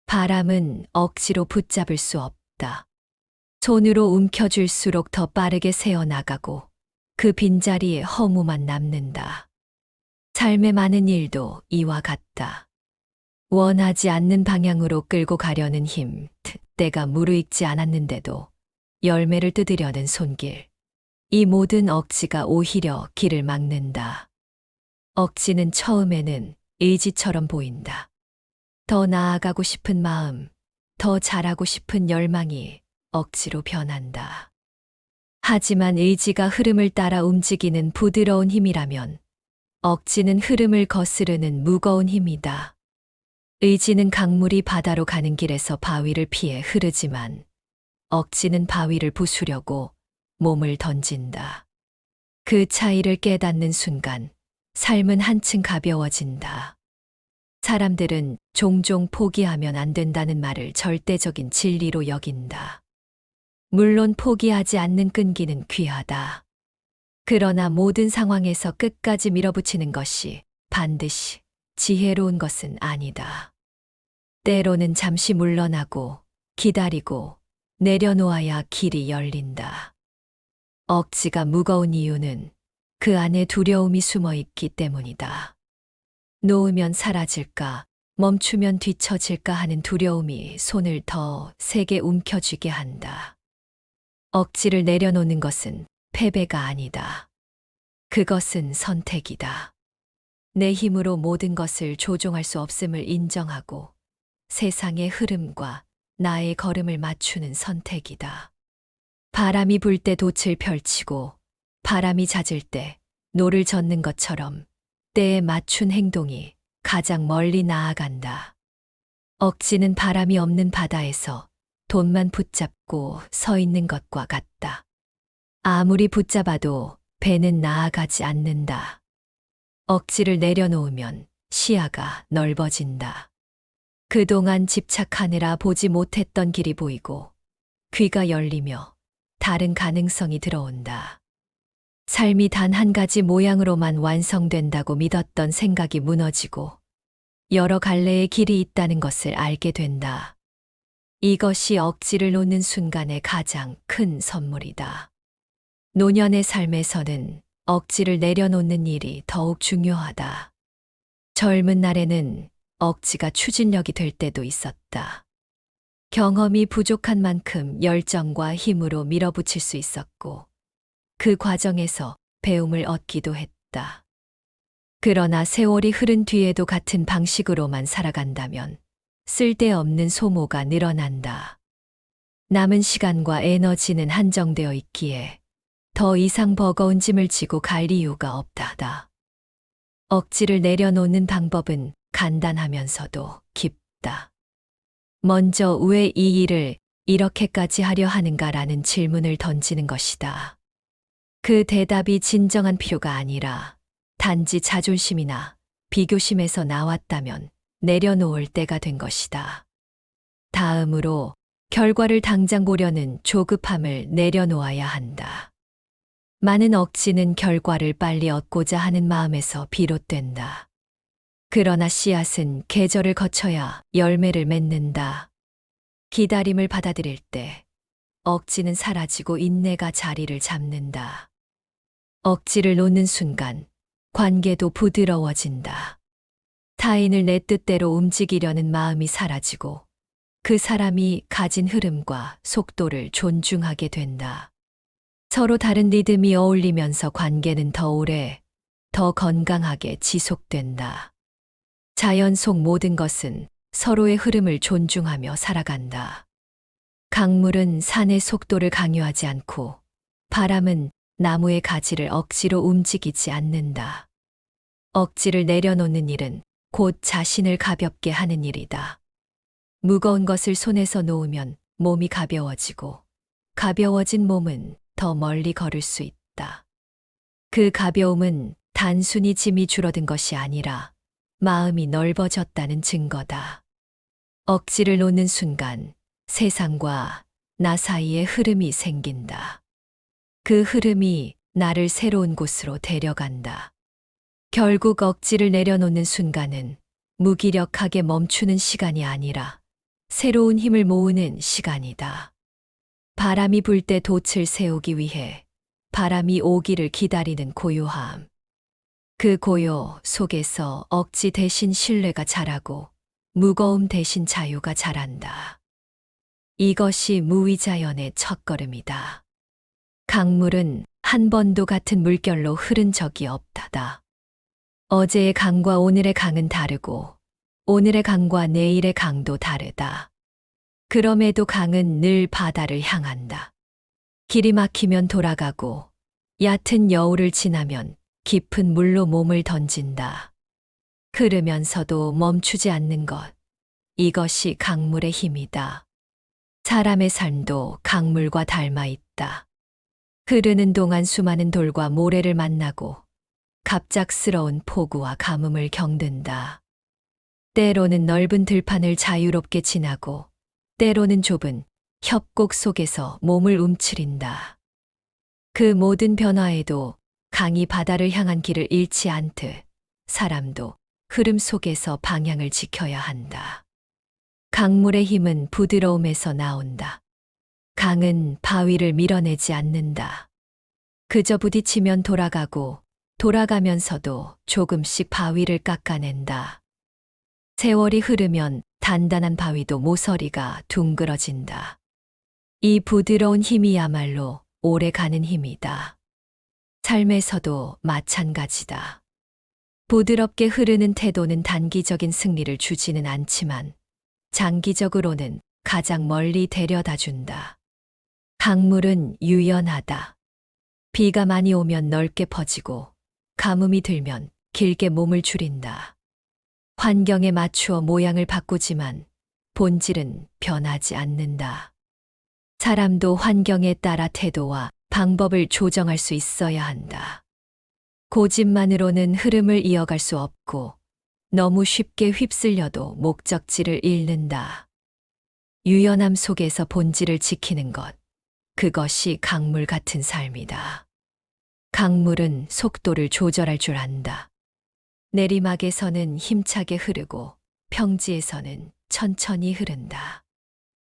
바람은 억지로 붙잡을 수 없다. 손으로 움켜쥘수록 더 빠르게 새어나가고 그 빈자리에 허무만 남는다. 삶의 많은 일도 이와 같다. 원하지 않는 방향으로 끌고 가려는 힘, 때가 무르익지 않았는데도 열매를 뜯으려는 손길. 이 모든 억지가 오히려 길을 막는다. 억지는 처음에는 의지처럼 보인다. 더 나아가고 싶은 마음, 더 잘하고 싶은 열망이 억지로 변한다. 하지만 의지가 흐름을 따라 움직이는 부드러운 힘이라면 억지는 흐름을 거스르는 무거운 힘이다. 의지는 강물이 바다로 가는 길에서 바위를 피해 흐르지만 억지는 바위를 부수려고 몸을 던진다. 그 차이를 깨닫는 순간 삶은 한층 가벼워진다. 사람들은 종종 포기하면 안 된다는 말을 절대적인 진리로 여긴다. 물론 포기하지 않는 끈기는 귀하다. 그러나 모든 상황에서 끝까지 밀어붙이는 것이 반드시 지혜로운 것은 아니다. 때로는 잠시 물러나고 기다리고 내려놓아야 길이 열린다. 억지가 무거운 이유는 그 안에 두려움이 숨어 있기 때문이다. 놓으면 사라질까, 멈추면 뒤처질까 하는 두려움이 손을 더 세게 움켜쥐게 한다. 억지를 내려놓는 것은 패배가 아니다. 그것은 선택이다. 내 힘으로 모든 것을 조종할 수 없음을 인정하고 세상의 흐름과 나의 걸음을 맞추는 선택이다. 바람이 불 때 돛을 펼치고 바람이 잦을 때 노를 젓는 것처럼 때에 맞춘 행동이 가장 멀리 나아간다. 억지는 바람이 없는 바다에서 돈만 붙잡고 서 있는 것과 같다. 아무리 붙잡아도 배는 나아가지 않는다. 억지를 내려놓으면 시야가 넓어진다. 그동안 집착하느라 보지 못했던 길이 보이고 귀가 열리며 다른 가능성이 들어온다. 삶이 단 한 가지 모양으로만 완성된다고 믿었던 생각이 무너지고 여러 갈래의 길이 있다는 것을 알게 된다. 이것이 억지를 놓는 순간의 가장 큰 선물이다. 노년의 삶에서는 억지를 내려놓는 일이 더욱 중요하다. 젊은 날에는 억지가 추진력이 될 때도 있었다. 경험이 부족한 만큼 열정과 힘으로 밀어붙일 수 있었고, 그 과정에서 배움을 얻기도 했다. 그러나 세월이 흐른 뒤에도 같은 방식으로만 살아간다면 쓸데없는 소모가 늘어난다. 남은 시간과 에너지는 한정되어 있기에 더 이상 버거운 짐을 지고 갈 이유가 없다. 억지를 내려놓는 방법은 간단하면서도 깊다. 먼저 왜 이 일을 이렇게까지 하려 하는가라는 질문을 던지는 것이다. 그 대답이 진정한 필요가 아니라 단지 자존심이나 비교심에서 나왔다면 내려놓을 때가 된 것이다. 다음으로 결과를 당장 보려는 조급함을 내려놓아야 한다. 많은 억지는 결과를 빨리 얻고자 하는 마음에서 비롯된다. 그러나 씨앗은 계절을 거쳐야 열매를 맺는다. 기다림을 받아들일 때 억지는 사라지고 인내가 자리를 잡는다. 억지를 놓는 순간 관계도 부드러워진다. 타인을 내 뜻대로 움직이려는 마음이 사라지고 그 사람이 가진 흐름과 속도를 존중하게 된다. 서로 다른 리듬이 어울리면서 관계는 더 오래, 더 건강하게 지속된다. 자연 속 모든 것은 서로의 흐름을 존중하며 살아간다. 강물은 산의 속도를 강요하지 않고 바람은 나무의 가지를 억지로 움직이지 않는다. 억지를 내려놓는 일은 곧 자신을 가볍게 하는 일이다. 무거운 것을 손에서 놓으면 몸이 가벼워지고 가벼워진 몸은 더 멀리 걸을 수 있다. 그 가벼움은 단순히 짐이 줄어든 것이 아니라 마음이 넓어졌다는 증거다. 억지를 놓는 순간 세상과 나 사이에 흐름이 생긴다. 그 흐름이 나를 새로운 곳으로 데려간다. 결국 억지를 내려놓는 순간은 무기력하게 멈추는 시간이 아니라 새로운 힘을 모으는 시간이다. 바람이 불 때 돛을 세우기 위해 바람이 오기를 기다리는 고요함. 그 고요 속에서 억지 대신 신뢰가 자라고 무거움 대신 자유가 자란다. 이것이 무위자연의 첫걸음이다. 강물은 한 번도 같은 물결로 흐른 적이 없다다. 어제의 강과 오늘의 강은 다르고 오늘의 강과 내일의 강도 다르다. 그럼에도 강은 늘 바다를 향한다. 길이 막히면 돌아가고 얕은 여울을 지나면 깊은 물로 몸을 던진다. 흐르면서도 멈추지 않는 것. 이것이 강물의 힘이다. 사람의 삶도 강물과 닮아 있다. 흐르는 동안 수많은 돌과 모래를 만나고 갑작스러운 폭우와 가뭄을 겪는다. 때로는 넓은 들판을 자유롭게 지나고 때로는 좁은 협곡 속에서 몸을 움츠린다. 그 모든 변화에도 강이 바다를 향한 길을 잃지 않듯 사람도 흐름 속에서 방향을 지켜야 한다. 강물의 힘은 부드러움에서 나온다. 강은 바위를 밀어내지 않는다. 그저 부딪히면 돌아가고 돌아가면서도 조금씩 바위를 깎아낸다. 세월이 흐르면 단단한 바위도 모서리가 둥그러진다. 이 부드러운 힘이야말로 오래 가는 힘이다. 삶에서도 마찬가지다. 부드럽게 흐르는 태도는 단기적인 승리를 주지는 않지만 장기적으로는 가장 멀리 데려다 준다. 강물은 유연하다. 비가 많이 오면 넓게 퍼지고 가뭄이 들면 길게 몸을 줄인다. 환경에 맞추어 모양을 바꾸지만 본질은 변하지 않는다. 사람도 환경에 따라 태도와 방법을 조정할 수 있어야 한다. 고집만으로는 흐름을 이어갈 수 없고 너무 쉽게 휩쓸려도 목적지를 잃는다. 유연함 속에서 본질을 지키는 것, 그것이 강물 같은 삶이다. 강물은 속도를 조절할 줄 안다. 내리막에서는 힘차게 흐르고 평지에서는 천천히 흐른다.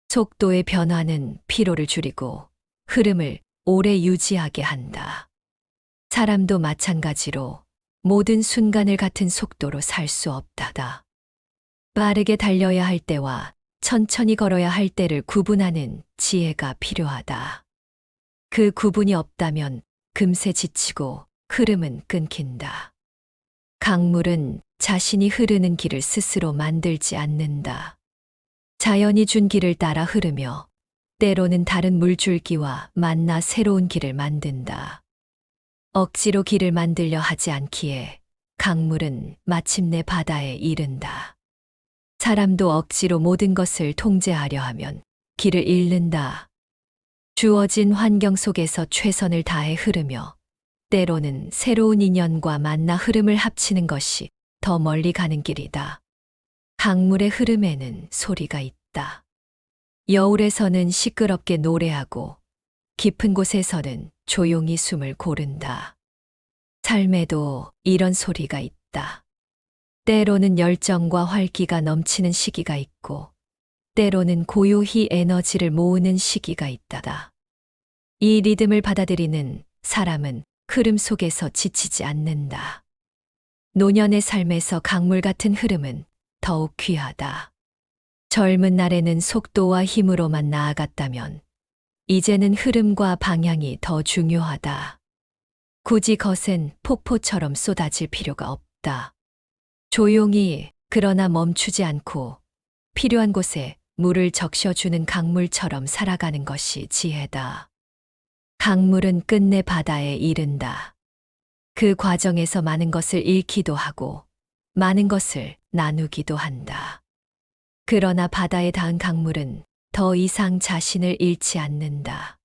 속도의 변화는 피로를 줄이고 흐름을 오래 유지하게 한다. 사람도 마찬가지로 모든 순간을 같은 속도로 살 수 없다다. 빠르게 달려야 할 때와 천천히 걸어야 할 때를 구분하는 지혜가 필요하다. 그 구분이 없다면 금세 지치고 흐름은 끊긴다. 강물은 자신이 흐르는 길을 스스로 만들지 않는다. 자연이 준 길을 따라 흐르며 때로는 다른 물줄기와 만나 새로운 길을 만든다. 억지로 길을 만들려 하지 않기에 강물은 마침내 바다에 이른다. 사람도 억지로 모든 것을 통제하려 하면 길을 잃는다. 주어진 환경 속에서 최선을 다해 흐르며 때로는 새로운 인연과 만나 흐름을 합치는 것이 더 멀리 가는 길이다. 강물의 흐름에는 소리가 있다. 여울에서는 시끄럽게 노래하고 깊은 곳에서는 조용히 숨을 고른다. 삶에도 이런 소리가 있다. 때로는 열정과 활기가 넘치는 시기가 있고 때로는 고요히 에너지를 모으는 시기가 있다다. 이 리듬을 받아들이는 사람은 흐름 속에서 지치지 않는다. 노년의 삶에서 강물 같은 흐름은 더욱 귀하다. 젊은 날에는 속도와 힘으로만 나아갔다면 이제는 흐름과 방향이 더 중요하다. 굳이 거센 폭포처럼 쏟아질 필요가 없다. 조용히 그러나 멈추지 않고 필요한 곳에 물을 적셔주는 강물처럼 살아가는 것이 지혜다. 강물은 끝내 바다에 이른다. 그 과정에서 많은 것을 잃기도 하고 많은 것을 나누기도 한다. 그러나 바다에 닿은 강물은 더 이상 자신을 잃지 않는다.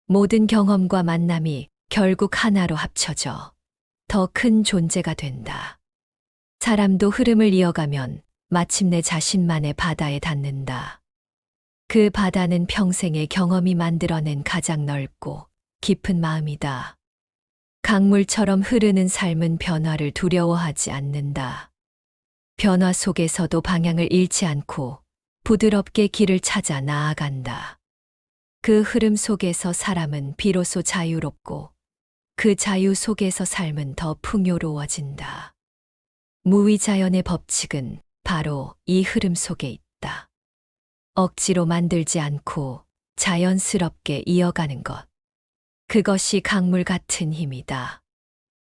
모든 경험과 만남이 결국 하나로 합쳐져 더 큰 존재가 된다. 사람도 흐름을 이어가면 마침내 자신만의 바다에 닿는다. 그 바다는 평생의 경험이 만들어낸 가장 넓고 깊은 마음이다. 강물처럼 흐르는 삶은 변화를 두려워하지 않는다. 변화 속에서도 방향을 잃지 않고 부드럽게 길을 찾아 나아간다. 그 흐름 속에서 사람은 비로소 자유롭고 그 자유 속에서 삶은 더 풍요로워진다. 무위자연의 법칙은 바로 이 흐름 속에 있다. 억지로 만들지 않고 자연스럽게 이어가는 것. 그것이 강물 같은 힘이다.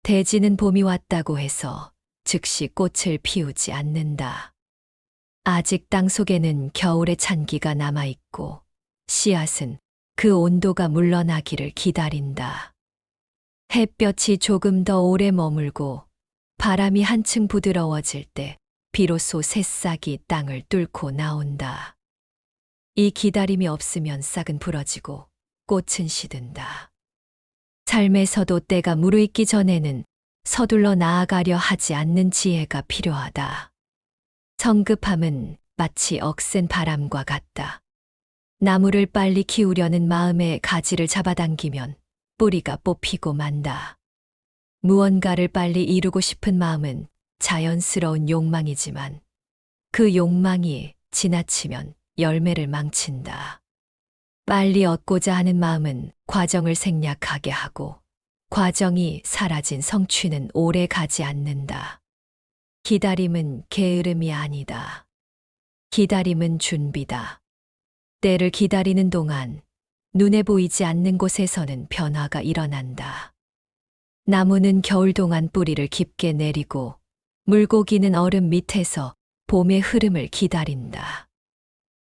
대지는 봄이 왔다고 해서 즉시 꽃을 피우지 않는다. 아직 땅 속에는 겨울의 찬기가 남아있고 씨앗은 그 온도가 물러나기를 기다린다. 햇볕이 조금 더 오래 머물고 바람이 한층 부드러워질 때 비로소 새싹이 땅을 뚫고 나온다. 이 기다림이 없으면 싹은 부러지고 꽃은 시든다. 삶에서도 때가 무르익기 전에는 서둘러 나아가려 하지 않는 지혜가 필요하다. 성급함은 마치 억센 바람과 같다. 나무를 빨리 키우려는 마음에 가지를 잡아당기면 뿌리가 뽑히고 만다. 무언가를 빨리 이루고 싶은 마음은 자연스러운 욕망이지만 그 욕망이 지나치면 열매를 망친다. 빨리 얻고자 하는 마음은 과정을 생략하게 하고 과정이 사라진 성취는 오래 가지 않는다. 기다림은 게으름이 아니다. 기다림은 준비다. 때를 기다리는 동안 눈에 보이지 않는 곳에서는 변화가 일어난다. 나무는 겨울 동안 뿌리를 깊게 내리고 물고기는 얼음 밑에서 봄의 흐름을 기다린다.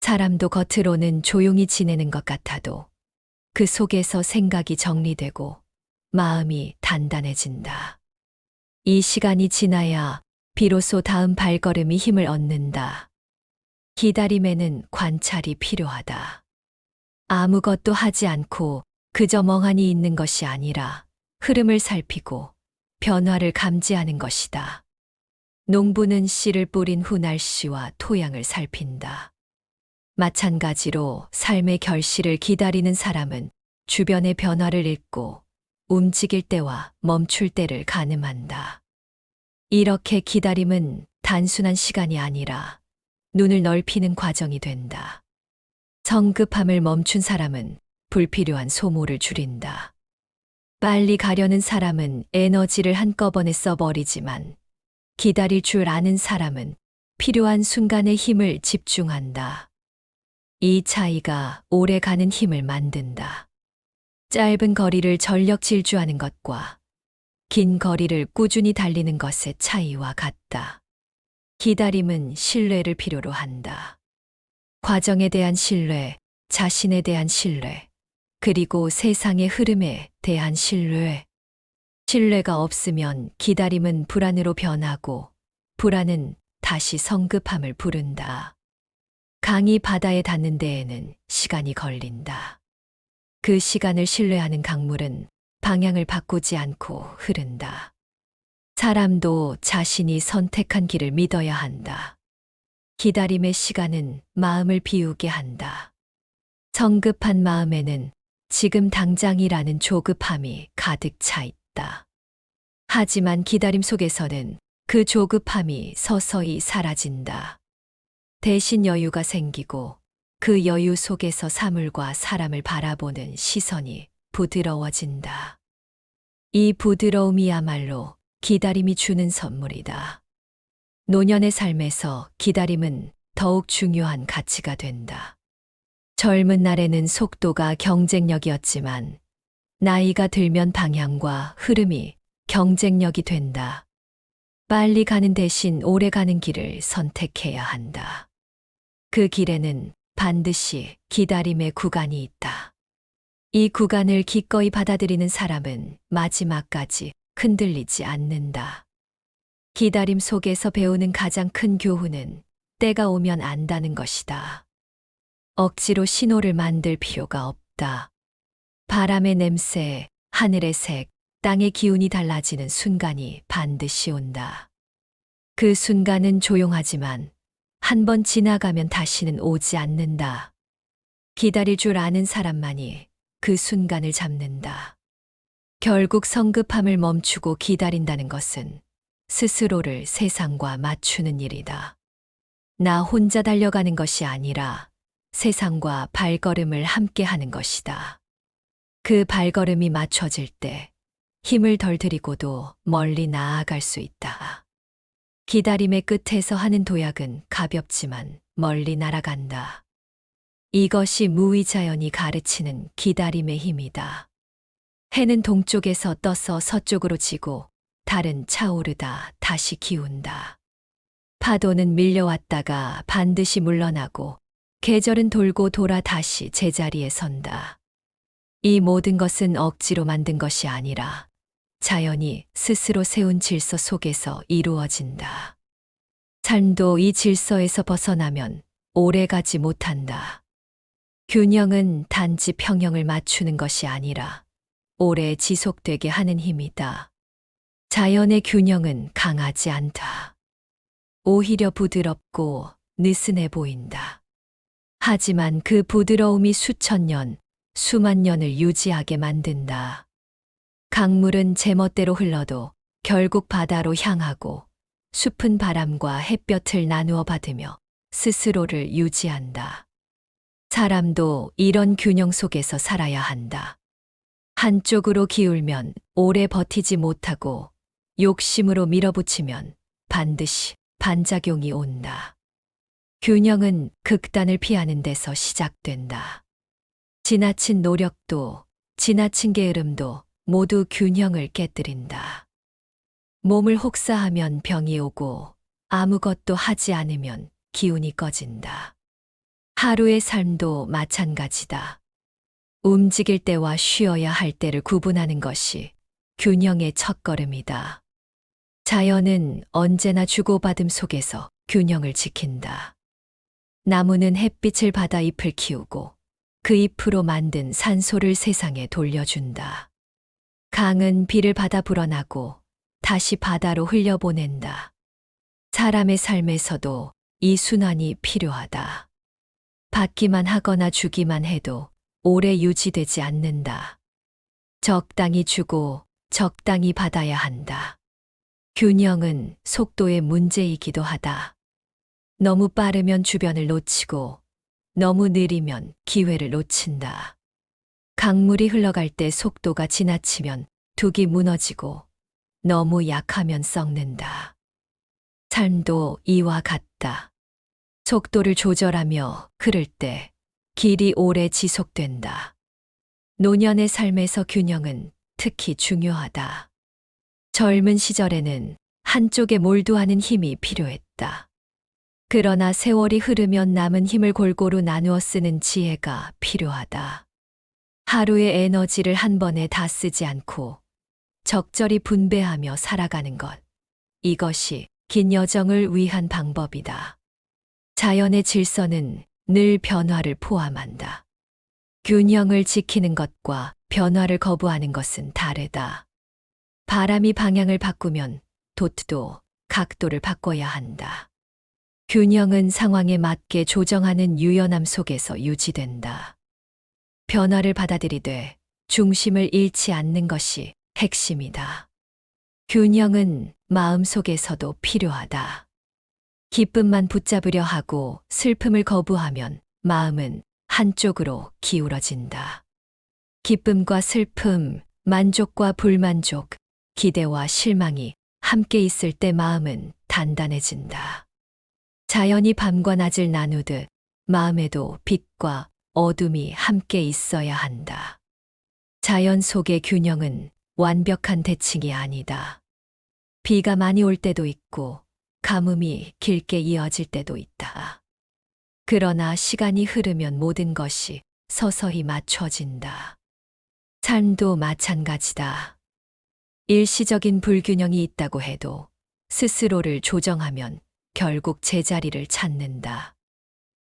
사람도 겉으로는 조용히 지내는 것 같아도 그 속에서 생각이 정리되고 마음이 단단해진다. 이 시간이 지나야 비로소 다음 발걸음이 힘을 얻는다. 기다림에는 관찰이 필요하다. 아무것도 하지 않고 그저 멍하니 있는 것이 아니라 흐름을 살피고 변화를 감지하는 것이다. 농부는 씨를 뿌린 후 날씨와 토양을 살핀다. 마찬가지로 삶의 결실을 기다리는 사람은 주변의 변화를 읽고 움직일 때와 멈출 때를 가늠한다. 이렇게 기다림은 단순한 시간이 아니라 눈을 넓히는 과정이 된다. 성급함을 멈춘 사람은 불필요한 소모를 줄인다. 빨리 가려는 사람은 에너지를 한꺼번에 써버리지만 기다릴 줄 아는 사람은 필요한 순간에 힘을 집중한다. 이 차이가 오래가는 힘을 만든다. 짧은 거리를 전력 질주하는 것과 긴 거리를 꾸준히 달리는 것의 차이와 같다. 기다림은 신뢰를 필요로 한다. 과정에 대한 신뢰, 자신에 대한 신뢰, 그리고 세상의 흐름에 대한 신뢰. 신뢰가 없으면 기다림은 불안으로 변하고 불안은 다시 성급함을 부른다. 강이 바다에 닿는 데에는 시간이 걸린다. 그 시간을 신뢰하는 강물은 방향을 바꾸지 않고 흐른다. 사람도 자신이 선택한 길을 믿어야 한다. 기다림의 시간은 마음을 비우게 한다. 성급한 마음에는 지금 당장이라는 조급함이 가득 차 있다. 하지만 기다림 속에서는 그 조급함이 서서히 사라진다. 대신 여유가 생기고 그 여유 속에서 사물과 사람을 바라보는 시선이 부드러워진다. 이 부드러움이야말로 기다림이 주는 선물이다. 노년의 삶에서 기다림은 더욱 중요한 가치가 된다. 젊은 날에는 속도가 경쟁력이었지만 나이가 들면 방향과 흐름이 경쟁력이 된다. 빨리 가는 대신 오래 가는 길을 선택해야 한다. 그 길에는 반드시 기다림의 구간이 있다. 이 구간을 기꺼이 받아들이는 사람은 마지막까지 흔들리지 않는다. 기다림 속에서 배우는 가장 큰 교훈은 때가 오면 안다는 것이다. 억지로 신호를 만들 필요가 없다. 바람의 냄새, 하늘의 색, 땅의 기운이 달라지는 순간이 반드시 온다. 그 순간은 조용하지만 한 번 지나가면 다시는 오지 않는다. 기다릴 줄 아는 사람만이 그 순간을 잡는다. 결국 성급함을 멈추고 기다린다는 것은 스스로를 세상과 맞추는 일이다. 나 혼자 달려가는 것이 아니라 세상과 발걸음을 함께 하는 것이다. 그 발걸음이 맞춰질 때 힘을 덜 들이고도 멀리 나아갈 수 있다. 기다림의 끝에서 하는 도약은 가볍지만 멀리 날아간다. 이것이 무의자연이 가르치는 기다림의 힘이다. 해는 동쪽에서 떠서 서쪽으로 지고 달은 차오르다 다시 기운다. 파도는 밀려왔다가 반드시 물러나고 계절은 돌고 돌아 다시 제자리에 선다. 이 모든 것은 억지로 만든 것이 아니라 자연이 스스로 세운 질서 속에서 이루어진다. 삶도 이 질서에서 벗어나면 오래 가지 못한다. 균형은 단지 평형을 맞추는 것이 아니라 오래 지속되게 하는 힘이다. 자연의 균형은 강하지 않다. 오히려 부드럽고 느슨해 보인다. 하지만 그 부드러움이 수천 년, 수만 년을 유지하게 만든다. 강물은 제멋대로 흘러도 결국 바다로 향하고 숲은 바람과 햇볕을 나누어 받으며 스스로를 유지한다. 사람도 이런 균형 속에서 살아야 한다. 한쪽으로 기울면 오래 버티지 못하고 욕심으로 밀어붙이면 반드시 반작용이 온다. 균형은 극단을 피하는 데서 시작된다. 지나친 노력도 지나친 게으름도 모두 균형을 깨뜨린다. 몸을 혹사하면 병이 오고 아무것도 하지 않으면 기운이 꺼진다. 하루의 삶도 마찬가지다. 움직일 때와 쉬어야 할 때를 구분하는 것이 균형의 첫걸음이다. 자연은 언제나 주고받음 속에서 균형을 지킨다. 나무는 햇빛을 받아 잎을 키우고 그 잎으로 만든 산소를 세상에 돌려준다. 강은 비를 받아 불어나고 다시 바다로 흘려보낸다. 사람의 삶에서도 이 순환이 필요하다. 받기만 하거나 주기만 해도 오래 유지되지 않는다. 적당히 주고 적당히 받아야 한다. 균형은 속도의 문제이기도 하다. 너무 빠르면 주변을 놓치고 너무 느리면 기회를 놓친다. 강물이 흘러갈 때 속도가 지나치면 둑이 무너지고 너무 약하면 썩는다. 삶도 이와 같다. 속도를 조절하며 흐를 때 길이 오래 지속된다. 노년의 삶에서 균형은 특히 중요하다. 젊은 시절에는 한쪽에 몰두하는 힘이 필요했다. 그러나 세월이 흐르면 남은 힘을 골고루 나누어 쓰는 지혜가 필요하다. 하루의 에너지를 한 번에 다 쓰지 않고 적절히 분배하며 살아가는 것. 이것이 긴 여정을 위한 방법이다. 자연의 질서는 늘 변화를 포함한다. 균형을 지키는 것과 변화를 거부하는 것은 다르다. 바람이 방향을 바꾸면 도트도 각도를 바꿔야 한다. 균형은 상황에 맞게 조정하는 유연함 속에서 유지된다. 변화를 받아들이되 중심을 잃지 않는 것이 핵심이다. 균형은 마음 속에서도 필요하다. 기쁨만 붙잡으려 하고 슬픔을 거부하면 마음은 한쪽으로 기울어진다. 기쁨과 슬픔, 만족과 불만족, 기대와 실망이 함께 있을 때 마음은 단단해진다. 자연이 밤과 낮을 나누듯 마음에도 빛과 어둠이 함께 있어야 한다. 자연 속의 균형은 완벽한 대칭이 아니다. 비가 많이 올 때도 있고 가뭄이 길게 이어질 때도 있다. 그러나 시간이 흐르면 모든 것이 서서히 맞춰진다. 삶도 마찬가지다. 일시적인 불균형이 있다고 해도 스스로를 조정하면 결국 제자리를 찾는다.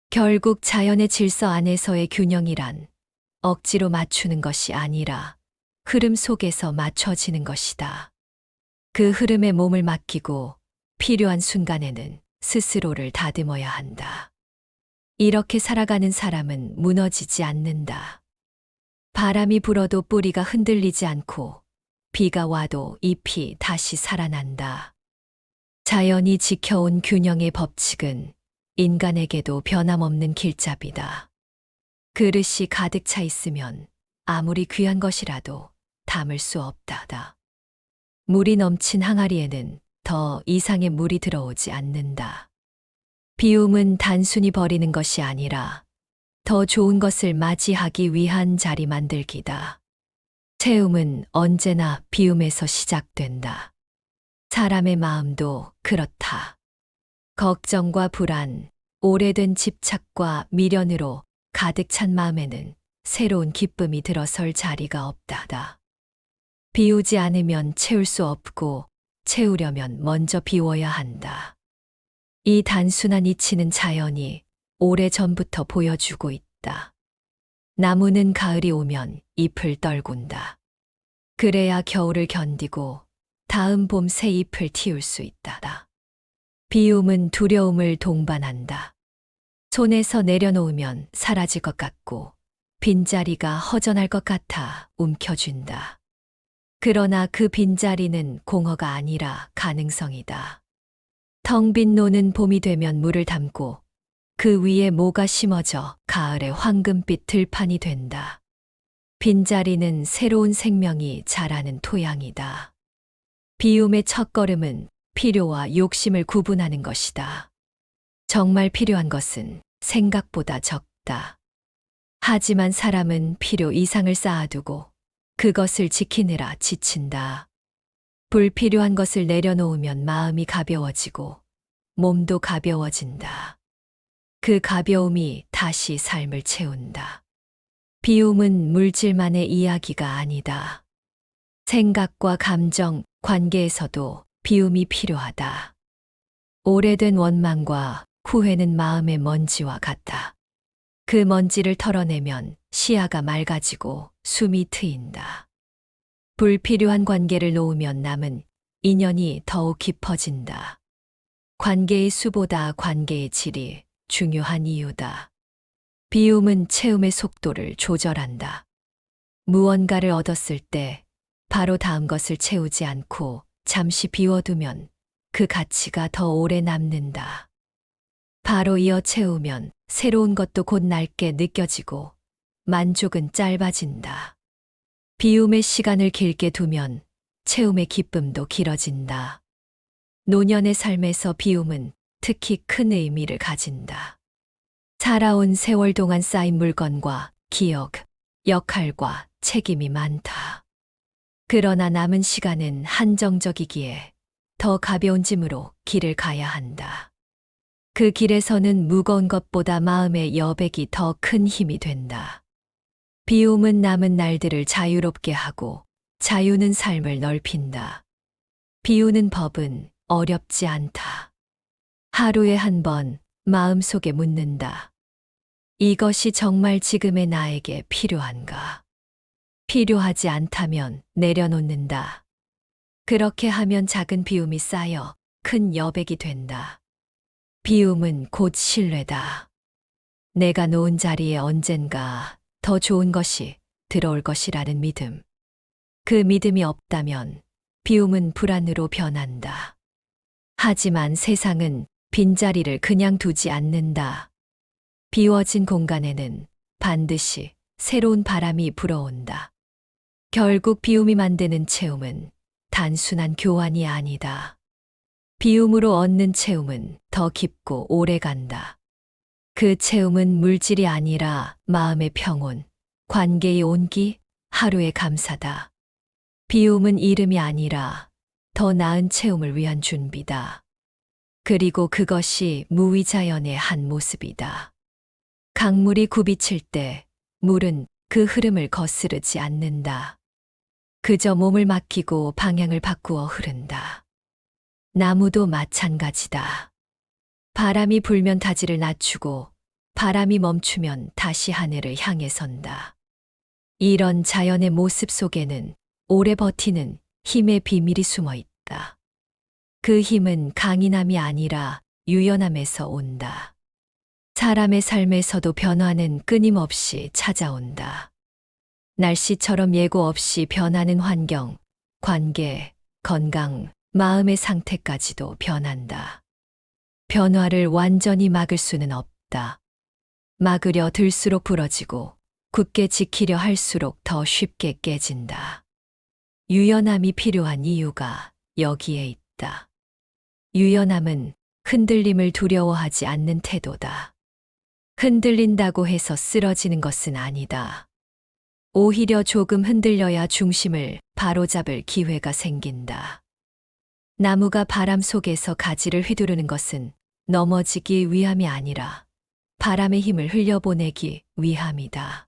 결국 자연의 질서 안에서의 균형이란 억지로 맞추는 것이 아니라 흐름 속에서 맞춰지는 것이다. 그 흐름에 몸을 맡기고 필요한 순간에는 스스로를 다듬어야 한다. 이렇게 살아가는 사람은 무너지지 않는다. 바람이 불어도 뿌리가 흔들리지 않고 비가 와도 잎이 다시 살아난다. 자연이 지켜온 균형의 법칙은 인간에게도 변함없는 길잡이다. 그릇이 가득 차 있으면 아무리 귀한 것이라도 담을 수 없다다. 물이 넘친 항아리에는 더 이상의 물이 들어오지 않는다. 비움은 단순히 버리는 것이 아니라 더 좋은 것을 맞이하기 위한 자리 만들기다. 채움은 언제나 비움에서 시작된다. 사람의 마음도 그렇다. 걱정과 불안, 오래된 집착과 미련으로 가득 찬 마음에는 새로운 기쁨이 들어설 자리가 없다다. 비우지 않으면 채울 수 없고 채우려면 먼저 비워야 한다. 이 단순한 이치는 자연이 오래전부터 보여주고 있다. 나무는 가을이 오면 잎을 떨군다. 그래야 겨울을 견디고 다음 봄 새 잎을 틔울 수 있다. 비움은 두려움을 동반한다. 손에서 내려놓으면 사라질 것 같고 빈자리가 허전할 것 같아 움켜쥔다. 그러나 그 빈자리는 공허가 아니라 가능성이다. 텅 빈 노는 봄이 되면 물을 담고 그 위에 모가 심어져 가을의 황금빛 들판이 된다. 빈자리는 새로운 생명이 자라는 토양이다. 비움의 첫걸음은 필요와 욕심을 구분하는 것이다. 정말 필요한 것은 생각보다 적다. 하지만 사람은 필요 이상을 쌓아두고 그것을 지키느라 지친다. 불필요한 것을 내려놓으면 마음이 가벼워지고 몸도 가벼워진다. 그 가벼움이 다시 삶을 채운다. 비움은 물질만의 이야기가 아니다. 생각과 감정, 관계에서도 비움이 필요하다. 오래된 원망과 후회는 마음의 먼지와 같다. 그 먼지를 털어내면 시야가 맑아지고 숨이 트인다. 불필요한 관계를 놓으면 남은 인연이 더욱 깊어진다. 관계의 수보다 관계의 질이 중요한 이유다. 비움은 채움의 속도를 조절한다. 무언가를 얻었을 때 바로 다음 것을 채우지 않고 잠시 비워두면 그 가치가 더 오래 남는다. 바로 이어 채우면 새로운 것도 곧 낡게 느껴지고 만족은 짧아진다. 비움의 시간을 길게 두면 채움의 기쁨도 길어진다. 노년의 삶에서 비움은 특히 큰 의미를 가진다. 살아온 세월 동안 쌓인 물건과 기억, 역할과 책임이 많다. 그러나 남은 시간은 한정적이기에 더 가벼운 짐으로 길을 가야 한다. 그 길에서는 무거운 것보다 마음의 여백이 더 큰 힘이 된다. 비움은 남은 날들을 자유롭게 하고 자유는 삶을 넓힌다. 비우는 법은 어렵지 않다. 하루에 한 번 마음속에 묻는다. 이것이 정말 지금의 나에게 필요한가? 필요하지 않다면 내려놓는다. 그렇게 하면 작은 비움이 쌓여 큰 여백이 된다. 비움은 곧 신뢰다. 내가 놓은 자리에 언젠가 더 좋은 것이 들어올 것이라는 믿음. 그 믿음이 없다면 비움은 불안으로 변한다. 하지만 세상은 빈자리를 그냥 두지 않는다. 비워진 공간에는 반드시 새로운 바람이 불어온다. 결국 비움이 만드는 채움은 단순한 교환이 아니다. 비움으로 얻는 채움은 더 깊고 오래 간다. 그 채움은 물질이 아니라 마음의 평온, 관계의 온기, 하루의 감사다. 비움은 이름이 아니라 더 나은 채움을 위한 준비다. 그리고 그것이 무위자연의 한 모습이다. 강물이 굽이칠 때 물은 그 흐름을 거스르지 않는다. 그저 몸을 맡기고 방향을 바꾸어 흐른다. 나무도 마찬가지다. 바람이 불면 가지를 낮추고 바람이 멈추면 다시 하늘을 향해 선다. 이런 자연의 모습 속에는 오래 버티는 힘의 비밀이 숨어 있다. 그 힘은 강인함이 아니라 유연함에서 온다. 사람의 삶에서도 변화는 끊임없이 찾아온다. 날씨처럼 예고 없이 변하는 환경, 관계, 건강, 마음의 상태까지도 변한다. 변화를 완전히 막을 수는 없다. 막으려 들수록 부러지고 굳게 지키려 할수록 더 쉽게 깨진다. 유연함이 필요한 이유가 여기에 있다. 유연함은 흔들림을 두려워하지 않는 태도다. 흔들린다고 해서 쓰러지는 것은 아니다. 오히려 조금 흔들려야 중심을 바로잡을 기회가 생긴다. 나무가 바람 속에서 가지를 휘두르는 것은 넘어지기 위함이 아니라 바람의 힘을 흘려보내기 위함이다.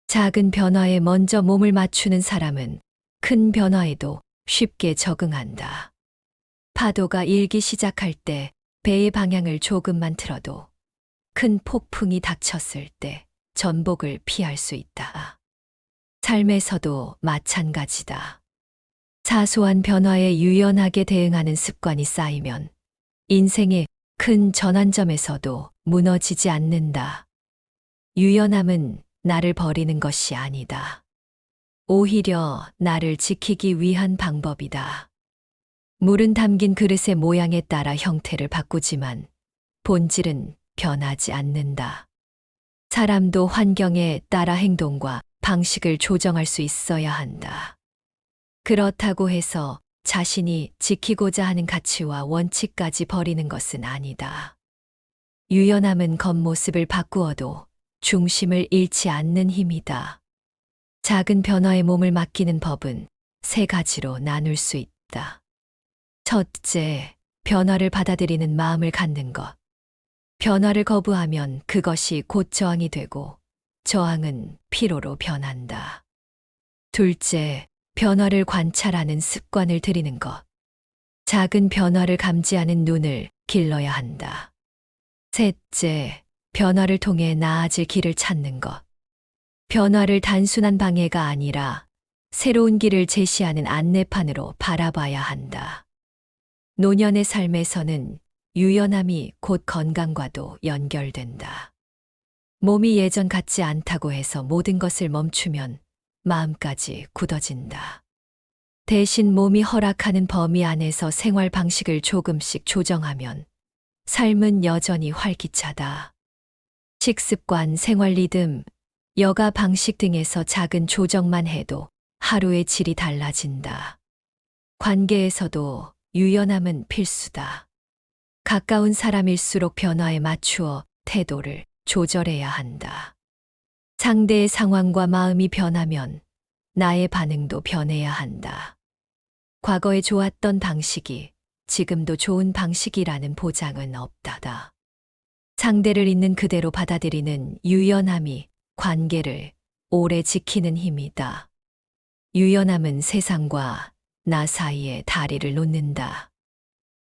작은 변화에 먼저 몸을 맞추는 사람은 큰 변화에도 쉽게 적응한다. 파도가 일기 시작할 때 배의 방향을 조금만 틀어도 큰 폭풍이 닥쳤을 때 전복을 피할 수 있다. 삶에서도 마찬가지다. 사소한 변화에 유연하게 대응하는 습관이 쌓이면 인생의 큰 전환점에서도 무너지지 않는다. 유연함은 나를 버리는 것이 아니다. 오히려 나를 지키기 위한 방법이다. 물은 담긴 그릇의 모양에 따라 형태를 바꾸지만 본질은 변하지 않는다. 사람도 환경에 따라 행동과 방식을 조정할 수 있어야 한다. 그렇다고 해서 자신이 지키고자 하는 가치와 원칙까지 버리는 것은 아니다. 유연함은 겉모습을 바꾸어도 중심을 잃지 않는 힘이다. 작은 변화에 몸을 맡기는 법은 세 가지로 나눌 수 있다. 첫째, 변화를 받아들이는 마음을 갖는 것. 변화를 거부하면 그것이 곧 저항이 되고 저항은 피로로 변한다. 둘째, 변화를 관찰하는 습관을 들이는 것. 작은 변화를 감지하는 눈을 길러야 한다. 셋째, 변화를 통해 나아질 길을 찾는 것. 변화를 단순한 방해가 아니라 새로운 길을 제시하는 안내판으로 바라봐야 한다. 노년의 삶에서는 유연함이 곧 건강과도 연결된다. 몸이 예전 같지 않다고 해서 모든 것을 멈추면 마음까지 굳어진다. 대신 몸이 허락하는 범위 안에서 생활 방식을 조금씩 조정하면 삶은 여전히 활기차다. 식습관, 생활 리듬, 여가 방식 등에서 작은 조정만 해도 하루의 질이 달라진다. 관계에서도 유연함은 필수다. 가까운 사람일수록 변화에 맞추어 태도를 조절해야 한다. 상대의 상황과 마음이 변하면 나의 반응도 변해야 한다. 과거에 좋았던 방식이 지금도 좋은 방식이라는 보장은 없다다. 상대를 있는 그대로 받아들이는 유연함이 관계를 오래 지키는 힘이다. 유연함은 세상과 나 사이에 다리를 놓는다.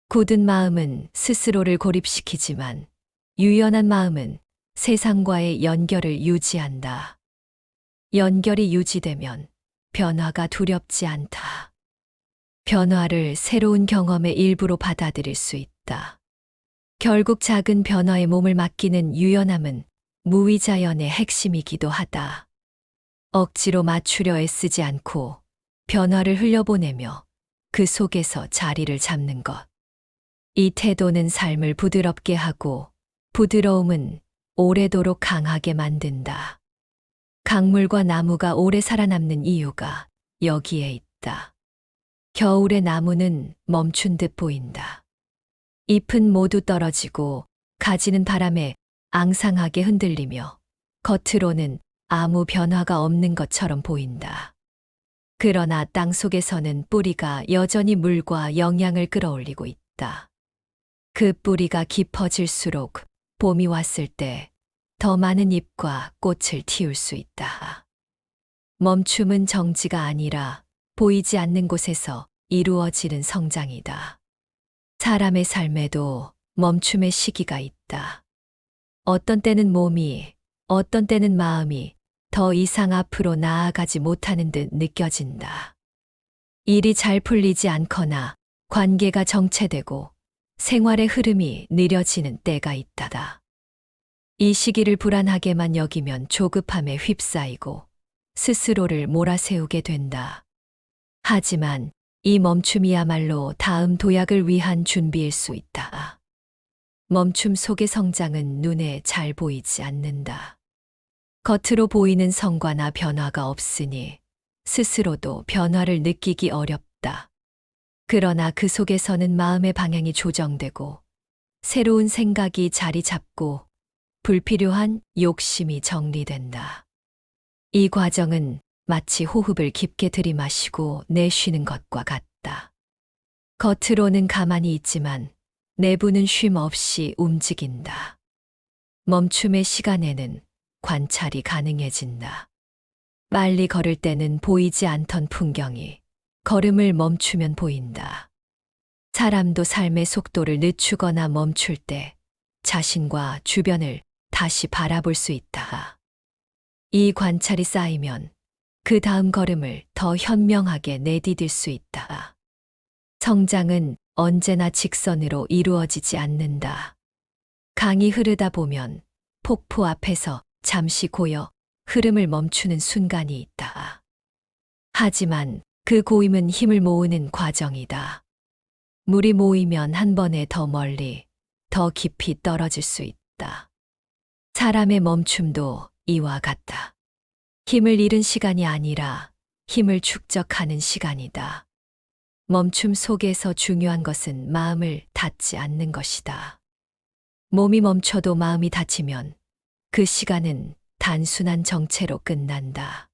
굳은 마음은 스스로를 고립시키지만 유연한 마음은 세상과의 연결을 유지한다. 연결이 유지되면 변화가 두렵지 않다. 변화를 새로운 경험의 일부로 받아들일 수 있다. 결국 작은 변화에 몸을 맡기는 유연함은 무위자연의 핵심이기도 하다. 억지로 맞추려 애쓰지 않고 변화를 흘려보내며 그 속에서 자리를 잡는 것. 이 태도는 삶을 부드럽게 하고 부드러움은 오래도록 강하게 만든다. 강물과 나무가 오래 살아남는 이유가 여기에 있다. 겨울의 나무는 멈춘 듯 보인다. 잎은 모두 떨어지고 가지는 바람에 앙상하게 흔들리며 겉으로는 아무 변화가 없는 것처럼 보인다. 그러나 땅 속에서는 뿌리가 여전히 물과 영양을 끌어올리고 있다. 그 뿌리가 깊어질수록 봄이 왔을 때 더 많은 잎과 꽃을 틔울 수 있다. 멈춤은 정지가 아니라 보이지 않는 곳에서 이루어지는 성장이다. 사람의 삶에도 멈춤의 시기가 있다. 어떤 때는 몸이, 어떤 때는 마음이 더 이상 앞으로 나아가지 못하는 듯 느껴진다. 일이 잘 풀리지 않거나 관계가 정체되고 생활의 흐름이 느려지는 때가 있다다. 이 시기를 불안하게만 여기면 조급함에 휩싸이고 스스로를 몰아세우게 된다. 하지만 이 멈춤이야말로 다음 도약을 위한 준비일 수 있다. 멈춤 속의 성장은 눈에 잘 보이지 않는다. 겉으로 보이는 성과나 변화가 없으니 스스로도 변화를 느끼기 어렵다. 그러나 그 속에서는 마음의 방향이 조정되고 새로운 생각이 자리 잡고 불필요한 욕심이 정리된다. 이 과정은 마치 호흡을 깊게 들이마시고 내쉬는 것과 같다. 겉으로는 가만히 있지만 내부는 쉼 없이 움직인다. 멈춤의 시간에는 관찰이 가능해진다. 빨리 걸을 때는 보이지 않던 풍경이 걸음을 멈추면 보인다. 사람도 삶의 속도를 늦추거나 멈출 때 자신과 주변을 다시 바라볼 수 있다. 이 관찰이 쌓이면 그 다음 걸음을 더 현명하게 내디딜 수 있다. 성장은 언제나 직선으로 이루어지지 않는다. 강이 흐르다 보면 폭포 앞에서 잠시 고여 흐름을 멈추는 순간이 있다. 하지만 그 고임은 힘을 모으는 과정이다. 물이 모이면 한 번에 더 멀리, 더 깊이 떨어질 수 있다. 사람의 멈춤도 이와 같다. 힘을 잃은 시간이 아니라 힘을 축적하는 시간이다. 멈춤 속에서 중요한 것은 마음을 닫지 않는 것이다. 몸이 멈춰도 마음이 닫히면 그 시간은 단순한 정체로 끝난다.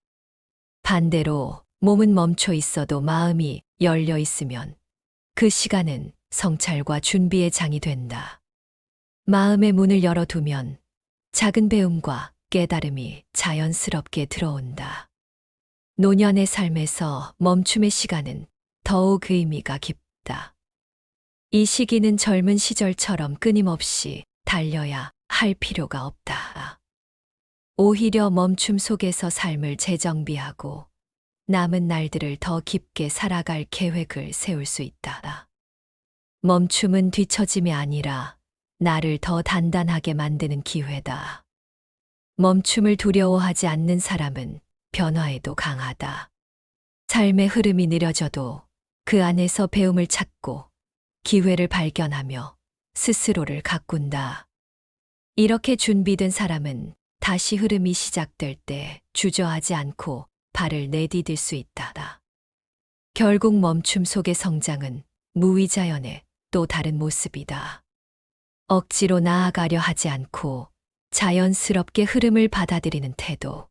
반대로 몸은 멈춰 있어도 마음이 열려 있으면 그 시간은 성찰과 준비의 장이 된다. 마음의 문을 열어두면 작은 배움과 깨달음이 자연스럽게 들어온다. 노년의 삶에서 멈춤의 시간은 더욱 의미가 깊다. 이 시기는 젊은 시절처럼 끊임없이 달려야 할 필요가 없다. 오히려 멈춤 속에서 삶을 재정비하고 남은 날들을 더 깊게 살아갈 계획을 세울 수 있다. 멈춤은 뒤처짐이 아니라 나를 더 단단하게 만드는 기회다. 멈춤을 두려워하지 않는 사람은 변화에도 강하다. 삶의 흐름이 느려져도 그 안에서 배움을 찾고 기회를 발견하며 스스로를 가꾼다. 이렇게 준비된 사람은 다시 흐름이 시작될 때 주저하지 않고 발을 내디딜 수 있다. 결국 멈춤 속의 성장은 무위자연의 또 다른 모습이다. 억지로 나아가려 하지 않고 자연스럽게 흐름을 받아들이는 태도.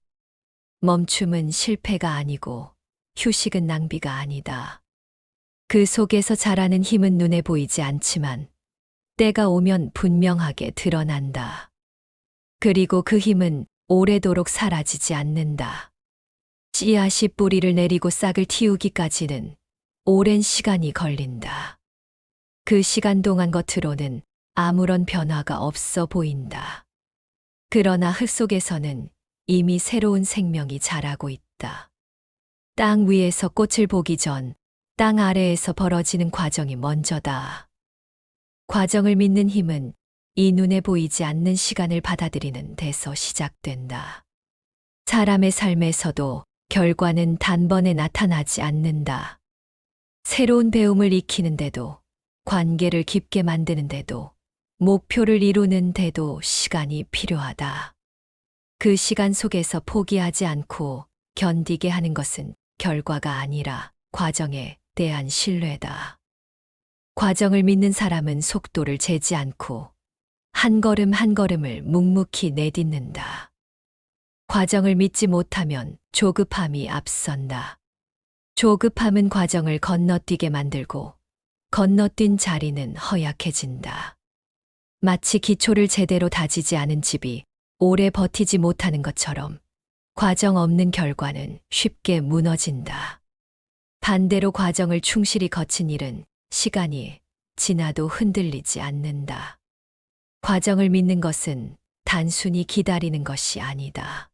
멈춤은 실패가 아니고 휴식은 낭비가 아니다. 그 속에서 자라는 힘은 눈에 보이지 않지만 때가 오면 분명하게 드러난다. 그리고 그 힘은 오래도록 사라지지 않는다. 씨앗이 뿌리를 내리고 싹을 틔우기까지는 오랜 시간이 걸린다. 그 시간 동안 겉으로는 아무런 변화가 없어 보인다. 그러나 흙 속에서는 이미 새로운 생명이 자라고 있다. 땅 위에서 꽃을 보기 전 땅 아래에서 벌어지는 과정이 먼저다. 과정을 믿는 힘은 이 눈에 보이지 않는 시간을 받아들이는 데서 시작된다. 사람의 삶에서도 결과는 단번에 나타나지 않는다. 새로운 배움을 익히는데도, 관계를 깊게 만드는데도, 목표를 이루는데도 시간이 필요하다. 그 시간 속에서 포기하지 않고 견디게 하는 것은 결과가 아니라 과정에 대한 신뢰다. 과정을 믿는 사람은 속도를 재지 않고 한 걸음 한 걸음을 묵묵히 내딛는다. 과정을 믿지 못하면 조급함이 앞선다. 조급함은 과정을 건너뛰게 만들고 건너뛴 자리는 허약해진다. 마치 기초를 제대로 다지지 않은 집이 오래 버티지 못하는 것처럼 과정 없는 결과는 쉽게 무너진다. 반대로 과정을 충실히 거친 일은 시간이 지나도 흔들리지 않는다. 과정을 믿는 것은 단순히 기다리는 것이 아니다.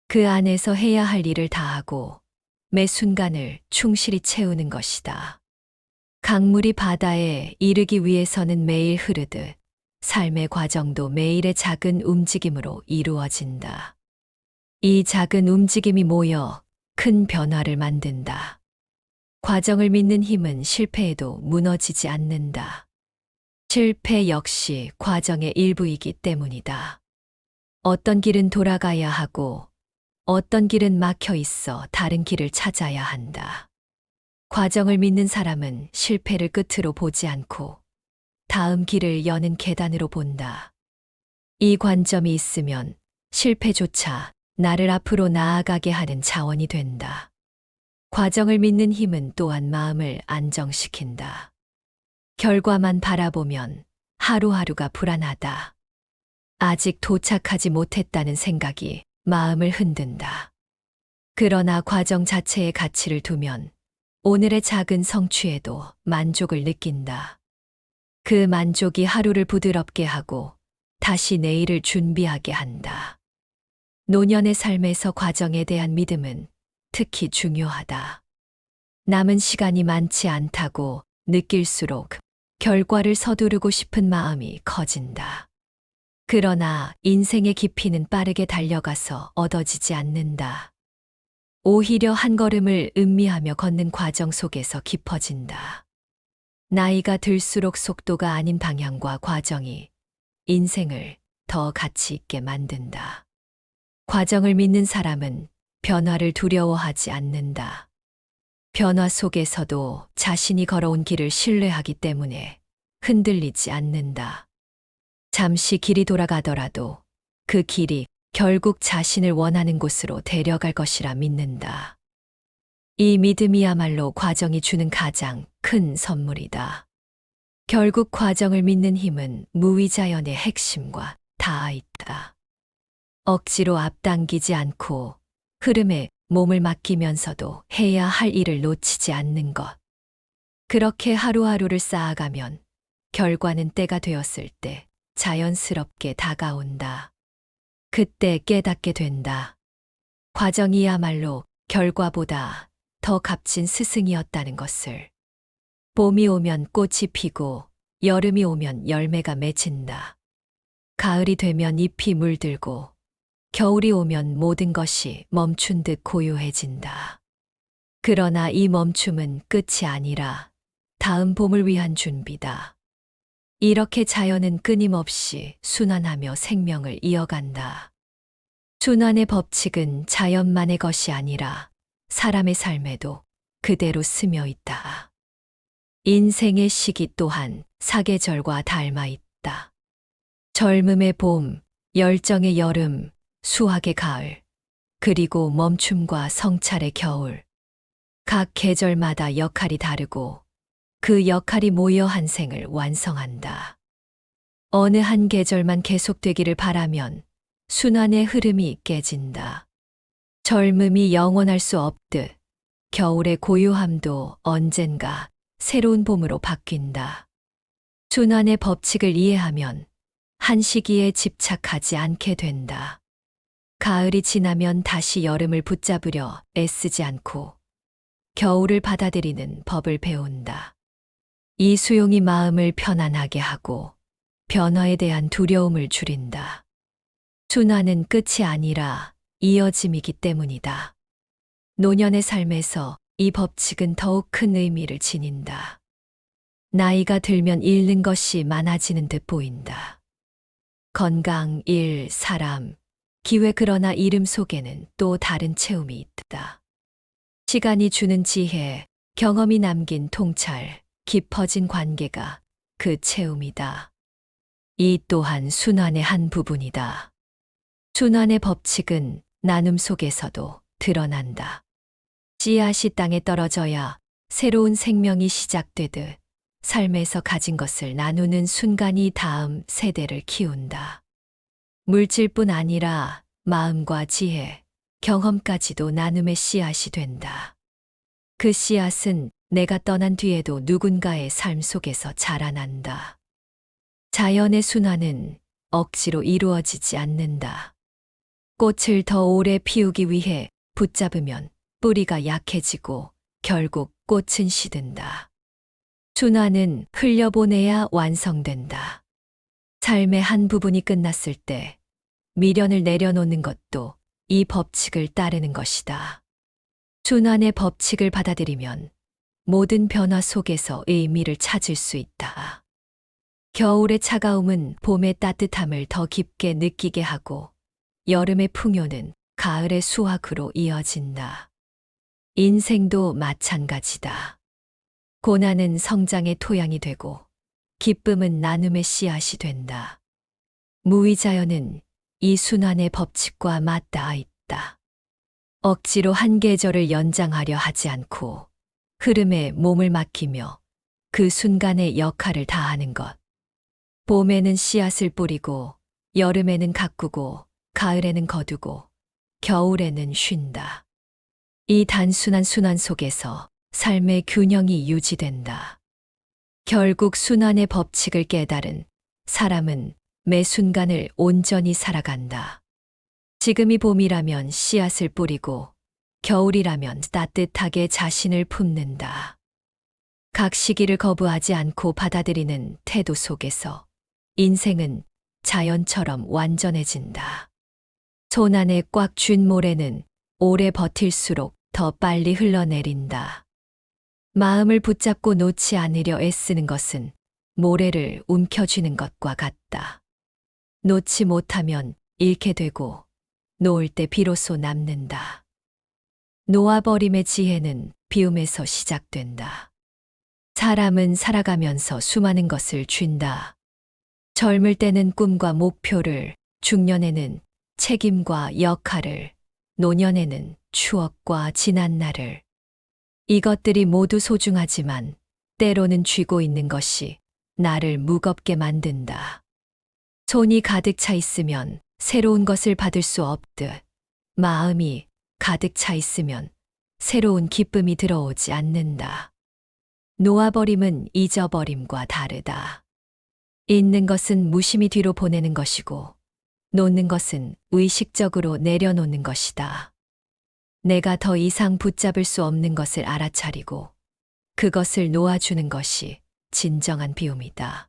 그 안에서 해야 할 일을 다하고 매 순간을 충실히 채우는 것이다. 강물이 바다에 이르기 위해서는 매일 흐르듯 삶의 과정도 매일의 작은 움직임으로 이루어진다. 이 작은 움직임이 모여 큰 변화를 만든다. 과정을 믿는 힘은 실패해도 무너지지 않는다. 실패 역시 과정의 일부이기 때문이다. 어떤 길은 돌아가야 하고 어떤 길은 막혀 있어 다른 길을 찾아야 한다. 과정을 믿는 사람은 실패를 끝으로 보지 않고 다음 길을 여는 계단으로 본다. 이 관점이 있으면 실패조차 나를 앞으로 나아가게 하는 자원이 된다. 과정을 믿는 힘은 또한 마음을 안정시킨다. 결과만 바라보면 하루하루가 불안하다. 아직 도착하지 못했다는 생각이 마음을 흔든다. 그러나 과정 자체의 가치를 두면 오늘의 작은 성취에도 만족을 느낀다. 그 만족이 하루를 부드럽게 하고 다시 내일을 준비하게 한다. 노년의 삶에서 과정에 대한 믿음은 특히 중요하다. 남은 시간이 많지 않다고 느낄수록 결과를 서두르고 싶은 마음이 커진다. 그러나 인생의 깊이는 빠르게 달려가서 얻어지지 않는다. 오히려 한 걸음을 음미하며 걷는 과정 속에서 깊어진다. 나이가 들수록 속도가 아닌 방향과 과정이 인생을 더 가치 있게 만든다. 과정을 믿는 사람은 변화를 두려워하지 않는다. 변화 속에서도 자신이 걸어온 길을 신뢰하기 때문에 흔들리지 않는다. 잠시 길이 돌아가더라도 그 길이 결국 자신을 원하는 곳으로 데려갈 것이라 믿는다. 이 믿음이야말로 과정이 주는 가장 큰 선물이다. 결국 과정을 믿는 힘은 무위자연의 핵심과 닿아 있다. 억지로 앞당기지 않고 흐름에 몸을 맡기면서도 해야 할 일을 놓치지 않는 것. 그렇게 하루하루를 쌓아가면 결과는 때가 되었을 때 자연스럽게 다가온다. 그때 깨닫게 된다. 과정이야말로 결과보다 더 값진 스승이었다는 것을. 봄이 오면 꽃이 피고 여름이 오면 열매가 맺힌다. 가을이 되면 잎이 물들고 겨울이 오면 모든 것이 멈춘 듯 고요해진다. 그러나 이 멈춤은 끝이 아니라 다음 봄을 위한 준비다. 이렇게 자연은 끊임없이 순환하며 생명을 이어간다. 순환의 법칙은 자연만의 것이 아니라 사람의 삶에도 그대로 스며 있다. 인생의 시기 또한 사계절과 닮아 있다. 젊음의 봄, 열정의 여름, 수확의 가을, 그리고 멈춤과 성찰의 겨울. 각 계절마다 역할이 다르고 그 역할이 모여 한 생을 완성한다. 어느 한 계절만 계속되기를 바라면 순환의 흐름이 깨진다. 젊음이 영원할 수 없듯 겨울의 고요함도 언젠가 새로운 봄으로 바뀐다. 순환의 법칙을 이해하면 한 시기에 집착하지 않게 된다. 가을이 지나면 다시 여름을 붙잡으려 애쓰지 않고 겨울을 받아들이는 법을 배운다. 이 수용이 마음을 편안하게 하고 변화에 대한 두려움을 줄인다. 순환은 끝이 아니라 이어짐이기 때문이다. 노년의 삶에서 이 법칙은 더욱 큰 의미를 지닌다. 나이가 들면 잃는 것이 많아지는 듯 보인다. 건강, 일, 사람, 기회 그러나 이름 속에는 또 다른 체험이 있다. 시간이 주는 지혜, 경험이 남긴 통찰, 깊어진 관계가 그 체험이다. 이 또한 순환의 한 부분이다. 순환의 법칙은 나눔 속에서도 드러난다. 씨앗이 땅에 떨어져야 새로운 생명이 시작되듯 삶에서 가진 것을 나누는 순간이 다음 세대를 키운다. 물질뿐 아니라 마음과 지혜, 경험까지도 나눔의 씨앗이 된다. 그 씨앗은 내가 떠난 뒤에도 누군가의 삶 속에서 자라난다. 자연의 순환은 억지로 이루어지지 않는다. 꽃을 더 오래 피우기 위해 붙잡으면 뿌리가 약해지고 결국 꽃은 시든다. 순환은 흘려보내야 완성된다. 삶의 한 부분이 끝났을 때 미련을 내려놓는 것도 이 법칙을 따르는 것이다. 순환의 법칙을 받아들이면 모든 변화 속에서 의미를 찾을 수 있다. 겨울의 차가움은 봄의 따뜻함을 더 깊게 느끼게 하고 여름의 풍요는 가을의 수확으로 이어진다. 인생도 마찬가지다. 고난은 성장의 토양이 되고 기쁨은 나눔의 씨앗이 된다. 무위자연은 이 순환의 법칙과 맞닿아 있다. 억지로 한 계절을 연장하려 하지 않고 흐름에 몸을 맡기며 그 순간의 역할을 다하는 것. 봄에는 씨앗을 뿌리고 여름에는 가꾸고 가을에는 거두고 겨울에는 쉰다. 이 단순한 순환 속에서 삶의 균형이 유지된다. 결국 순환의 법칙을 깨달은 사람은 매 순간을 온전히 살아간다. 지금이 봄이라면 씨앗을 뿌리고 겨울이라면 따뜻하게 자신을 품는다. 각 시기를 거부하지 않고 받아들이는 태도 속에서 인생은 자연처럼 완전해진다. 손 안에 꽉 쥔 모래는 오래 버틸수록 더 빨리 흘러내린다. 마음을 붙잡고 놓지 않으려 애쓰는 것은 모래를 움켜쥐는 것과 같다. 놓지 못하면 잃게 되고 놓을 때 비로소 남는다. 놓아버림의 지혜는 비움에서 시작된다. 사람은 살아가면서 수많은 것을 쥔다. 젊을 때는 꿈과 목표를, 중년에는 책임과 역할을, 노년에는 추억과 지난 날을. 이것들이 모두 소중하지만 때로는 쥐고 있는 것이 나를 무겁게 만든다. 손이 가득 차 있으면 새로운 것을 받을 수 없듯 마음이 가득 차 있으면 새로운 기쁨이 들어오지 않는다. 놓아버림은 잊어버림과 다르다. 잊는 것은 무심히 뒤로 보내는 것이고 놓는 것은 의식적으로 내려놓는 것이다. 내가 더 이상 붙잡을 수 없는 것을 알아차리고 그것을 놓아주는 것이 진정한 비움이다.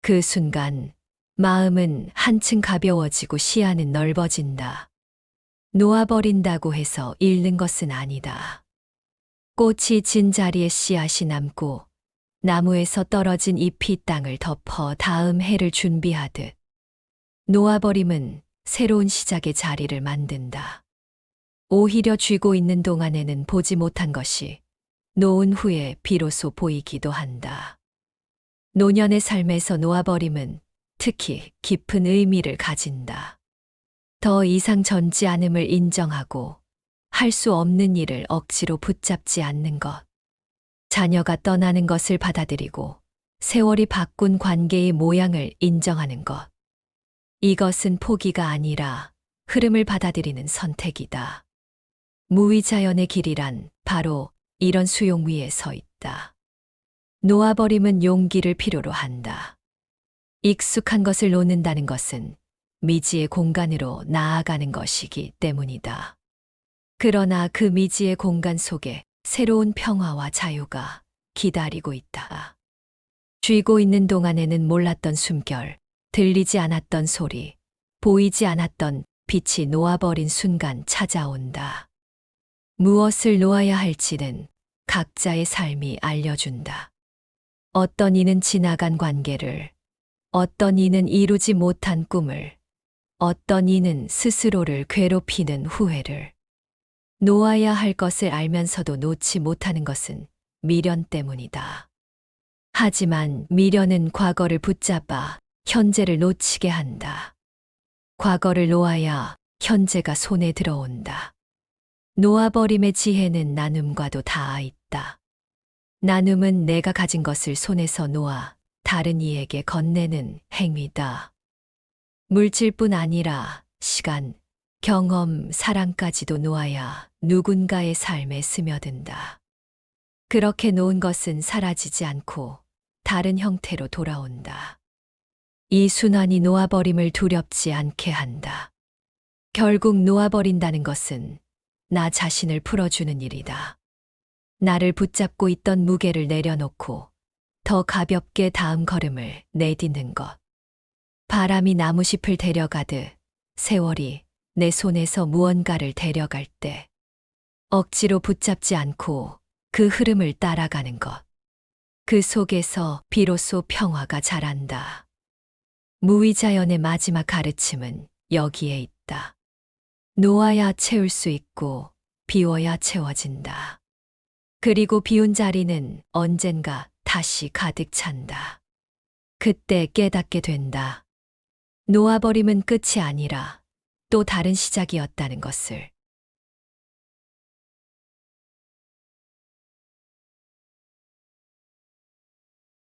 그 순간 마음은 한층 가벼워지고 시야는 넓어진다. 놓아버린다고 해서 잃는 것은 아니다. 꽃이 진 자리에 씨앗이 남고 나무에서 떨어진 잎이 땅을 덮어 다음 해를 준비하듯 놓아버림은 새로운 시작의 자리를 만든다. 오히려 쥐고 있는 동안에는 보지 못한 것이 놓은 후에 비로소 보이기도 한다. 노년의 삶에서 놓아버림은 특히 깊은 의미를 가진다. 더 이상 전지 않음을 인정하고 할 수 없는 일을 억지로 붙잡지 않는 것. 자녀가 떠나는 것을 받아들이고 세월이 바꾼 관계의 모양을 인정하는 것. 이것은 포기가 아니라 흐름을 받아들이는 선택이다. 무위자연의 길이란 바로 이런 수용 위에 서 있다. 놓아버림은 용기를 필요로 한다. 익숙한 것을 놓는다는 것은 미지의 공간으로 나아가는 것이기 때문이다. 그러나 그 미지의 공간 속에 새로운 평화와 자유가 기다리고 있다. 쥐고 있는 동안에는 몰랐던 숨결, 들리지 않았던 소리, 보이지 않았던 빛이 놓아버린 순간 찾아온다. 무엇을 놓아야 할지는 각자의 삶이 알려준다. 어떤 이는 지나간 관계를, 어떤 이는 이루지 못한 꿈을, 어떤 이는 스스로를 괴롭히는 후회를. 놓아야 할 것을 알면서도 놓지 못하는 것은 미련 때문이다. 하지만 미련은 과거를 붙잡아 현재를 놓치게 한다. 과거를 놓아야 현재가 손에 들어온다. 놓아버림의 지혜는 나눔과도 닿아 있다. 나눔은 내가 가진 것을 손에서 놓아 다른 이에게 건네는 행위다. 물질뿐 아니라 시간, 경험, 사랑까지도 놓아야 누군가의 삶에 스며든다. 그렇게 놓은 것은 사라지지 않고 다른 형태로 돌아온다. 이 순환이 놓아버림을 두렵지 않게 한다. 결국 놓아버린다는 것은 나 자신을 풀어주는 일이다. 나를 붙잡고 있던 무게를 내려놓고 더 가볍게 다음 걸음을 내딛는 것. 바람이 나무잎을 데려가듯 세월이 내 손에서 무언가를 데려갈 때 억지로 붙잡지 않고 그 흐름을 따라가는 것. 그 속에서 비로소 평화가 자란다. 무위자연의 마지막 가르침은 여기에 있다. 놓아야 채울 수 있고 비워야 채워진다. 그리고 비운 자리는 언젠가 다시 가득 찬다. 그때 깨닫게 된다. 놓아버림은 끝이 아니라 또 다른 시작이었다는 것을.